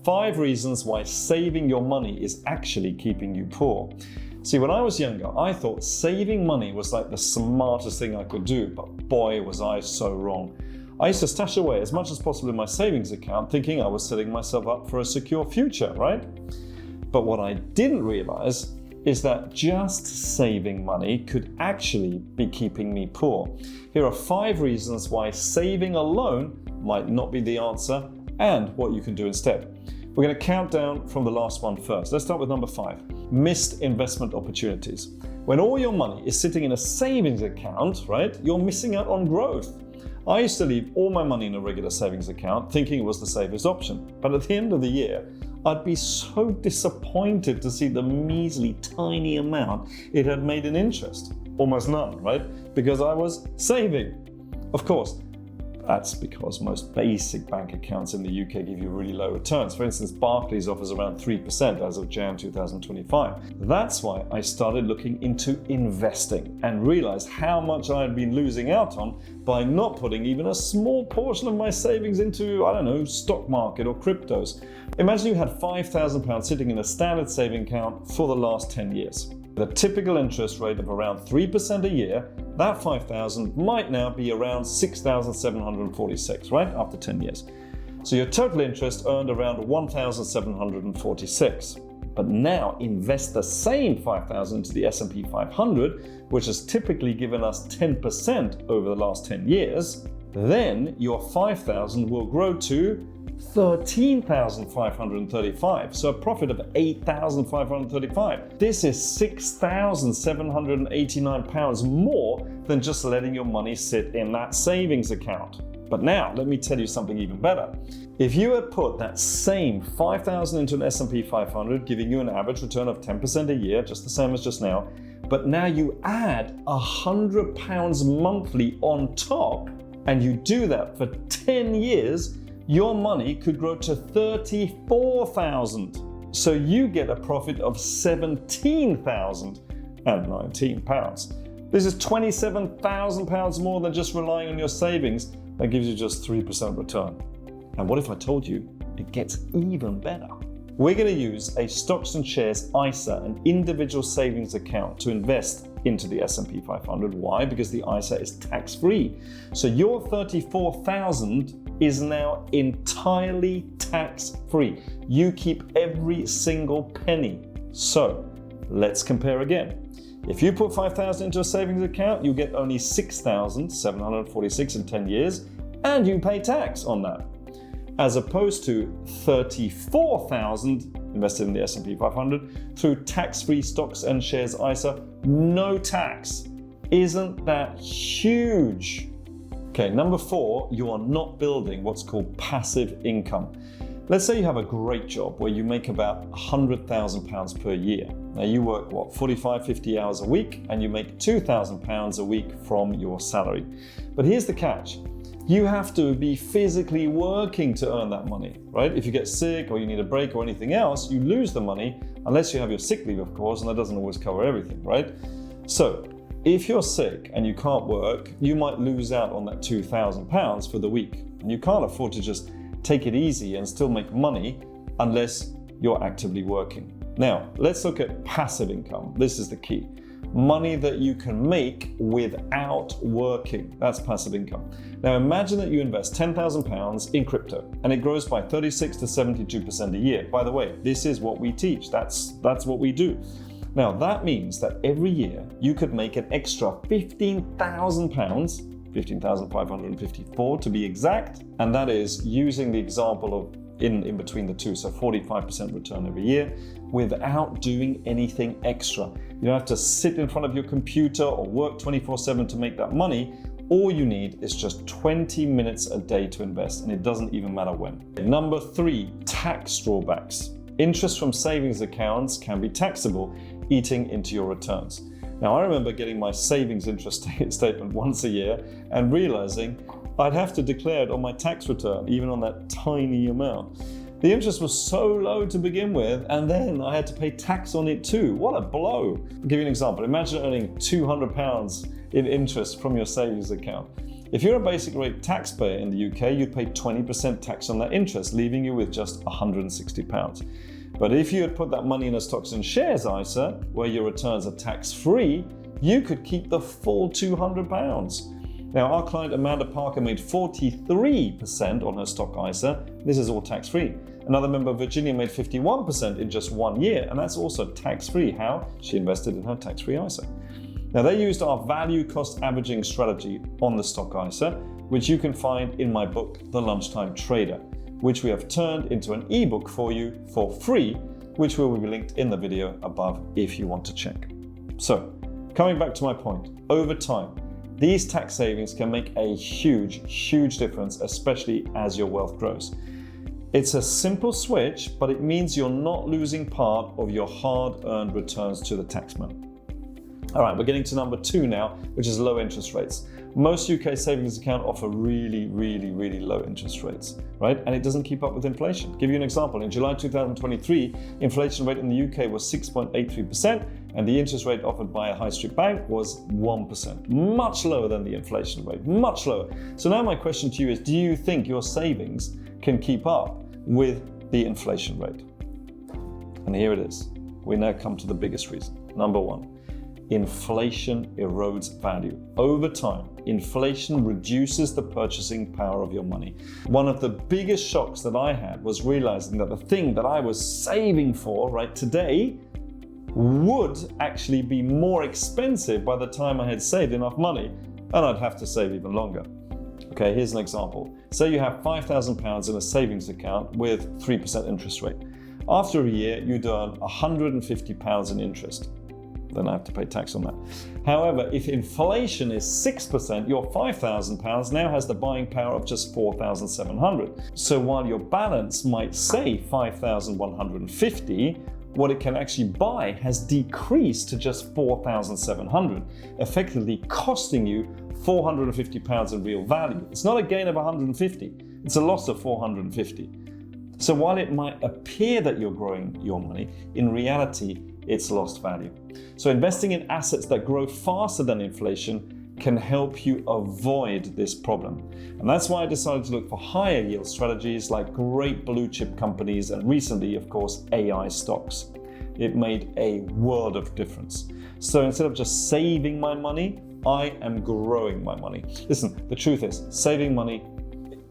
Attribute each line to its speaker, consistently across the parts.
Speaker 1: 5 reasons why saving your money is actually keeping you poor. See, when I was younger, I thought saving money was like the smartest thing I could do, but boy, was I so wrong. I used to stash away as much as possible in my savings account, thinking I was setting myself up for a secure future, right? But what I didn't realize is that just saving money could actually be keeping me poor. Here are 5 reasons why saving alone might not be the answer and what you can do instead. We're going to count down from the last one first. Let's start with number 5, missed investment opportunities. When all your money is sitting in a savings account, right, you're missing out on growth. I used to leave all my money in a regular savings account thinking it was the safest option. But at the end of the year, I'd be so disappointed to see the measly tiny amount it had made in interest. Almost none, right? Because I was saving. Of course, that's because most basic bank accounts in the UK give you really low returns. For instance, Barclays offers around 3% as of Jan 2025. That's why I started looking into investing and realized how much I had been losing out on by not putting even a small portion of my savings into, I don't know, stock market or cryptos. Imagine you had £5,000 sitting in a standard saving account for the last 10 years. With a typical interest rate of around 3% a year, that $5,000 might now be around $6,746, right, after 10 years. So your total interest earned around $1,746. But now invest the same $5,000 into the S&P 500, which has typically given us 10% over the last 10 years, then your $5,000 will grow to $13,535, so a profit of $8,535. This is £6,789 more than just letting your money sit in that savings account. But now, let me tell you something even better. If you had put that same $5,000 into an S&P 500, giving you an average return of 10% a year, just the same as just now, but now you add £100 monthly on top, and you do that for 10 years, your money could grow to $34,000. So you get a profit of £17,019. This is £27,000 more than just relying on your savings. That gives you just 3% return. And what if I told you it gets even better? We're going to use a stocks and shares ISA, an individual savings account, to invest into the S&P 500. Why? Because the ISA is tax-free. So your $34,000 is now entirely tax-free. You keep every single penny. So let's compare again. If you put $5,000 into a savings account, you get only $6,746 in 10 years, and you pay tax on that. As opposed to $34,000 invested in the S&P 500 through tax-free stocks and shares ISA, no tax. Isn't that huge? Okay, number 4, you are not building what's called passive income. Let's say you have a great job where you make about £100,000 per year. Now you work, 45, 50 hours a week, and you make £2,000 a week from your salary. But here's the catch. You have to be physically working to earn that money, right? If you get sick or you need a break or anything else, you lose the money, unless you have your sick leave, of course, and that doesn't always cover everything, right? So if you're sick and you can't work, you might lose out on that £2,000 for the week. And you can't afford to just take it easy and still make money unless you're actively working. Now, let's look at passive income. This is the key. Money that you can make without working. That's passive income. Now imagine that you invest £10,000 in crypto and it grows by 36 to 72% a year. By the way, this is what we teach. That's what we do. Now that means that every year you could make an extra £15,000, 15,554 to be exact, and that is using the example of in between the two, so 45% return every year without doing anything extra. You don't have to sit in front of your computer or work 24/7 to make that money. All you need is just 20 minutes a day to invest, and it doesn't even matter when. Number 3, tax drawbacks. Interest from savings accounts can be taxable, eating into your returns. Now, I remember getting my savings interest statement once a year and realizing I'd have to declare it on my tax return, even on that tiny amount. The interest was so low to begin with, and then I had to pay tax on it too. What a blow. I'll give you an example. Imagine earning £200 in interest from your savings account. If you're a basic rate taxpayer in the UK, you'd pay 20% tax on that interest, leaving you with just £160. But if you had put that money in a stocks and shares ISA, where your returns are tax-free, you could keep the full £200. Now, our client Amanda Parker made 43% on her stock ISA. This is all tax-free. Another member, Virginia, made 51% in just 1 year, and that's also tax-free. How? She invested in her tax-free ISA. Now, they used our value cost averaging strategy on the stock ISA, which you can find in my book, The Lunchtime Trader, which we have turned into an ebook for you for free, which will be linked in the video above if you want to check. So, coming back to my point, over time, these tax savings can make a huge difference, especially as your wealth grows. It's a simple switch, but it means you're not losing part of your hard-earned returns to the taxman. All right, we're getting to number 2 now, which is low interest rates. Most UK savings accounts offer really low interest rates, right? And it doesn't keep up with inflation. Give you an example. In July 2023, inflation rate in the UK was 6.83%, and the interest rate offered by a high street bank was 1%. Much lower than the inflation rate, much lower. So now my question to you is, do you think your savings can keep up with the inflation rate? And here it is. We now come to the biggest reason. Number 1. Inflation erodes value. Over time, inflation reduces the purchasing power of your money. One of the biggest shocks that I had was realizing that the thing that I was saving for right today would actually be more expensive by the time I had saved enough money, and I'd have to save even longer. Okay, here's an example. Say you have £5,000 in a savings account with 3% interest rate. After a year, you'd earn £150 in interest. Then I have to pay tax on that. However, if inflation is 6%, your £5,000 now has the buying power of just £4,700. So while your balance might say £5,150, what it can actually buy has decreased to just £4,700, effectively costing you £450 in real value. It's not a gain of £150, it's a loss of £450. So while it might appear that you're growing your money, in reality, it's lost value. So investing in assets that grow faster than inflation can help you avoid this problem. And that's why I decided to look for higher yield strategies like great blue chip companies and recently, of course, AI stocks. It made a world of difference. So instead of just saving my money, I am growing my money. Listen, the truth is, saving money,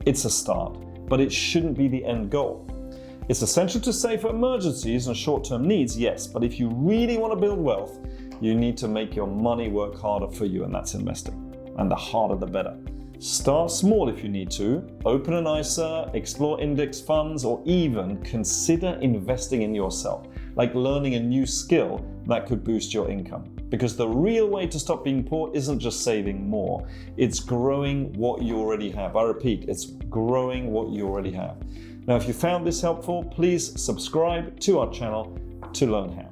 Speaker 1: it's a start, but it shouldn't be the end goal. It's essential to save for emergencies and short-term needs, yes, but if you really want to build wealth, you need to make your money work harder for you, and that's investing. And the harder the better. Start small if you need to, open an ISA, explore index funds, or even consider investing in yourself, like learning a new skill that could boost your income. Because the real way to stop being poor isn't just saving more, it's growing what you already have. I repeat, it's growing what you already have. Now, if you found this helpful, please subscribe to our channel to learn how.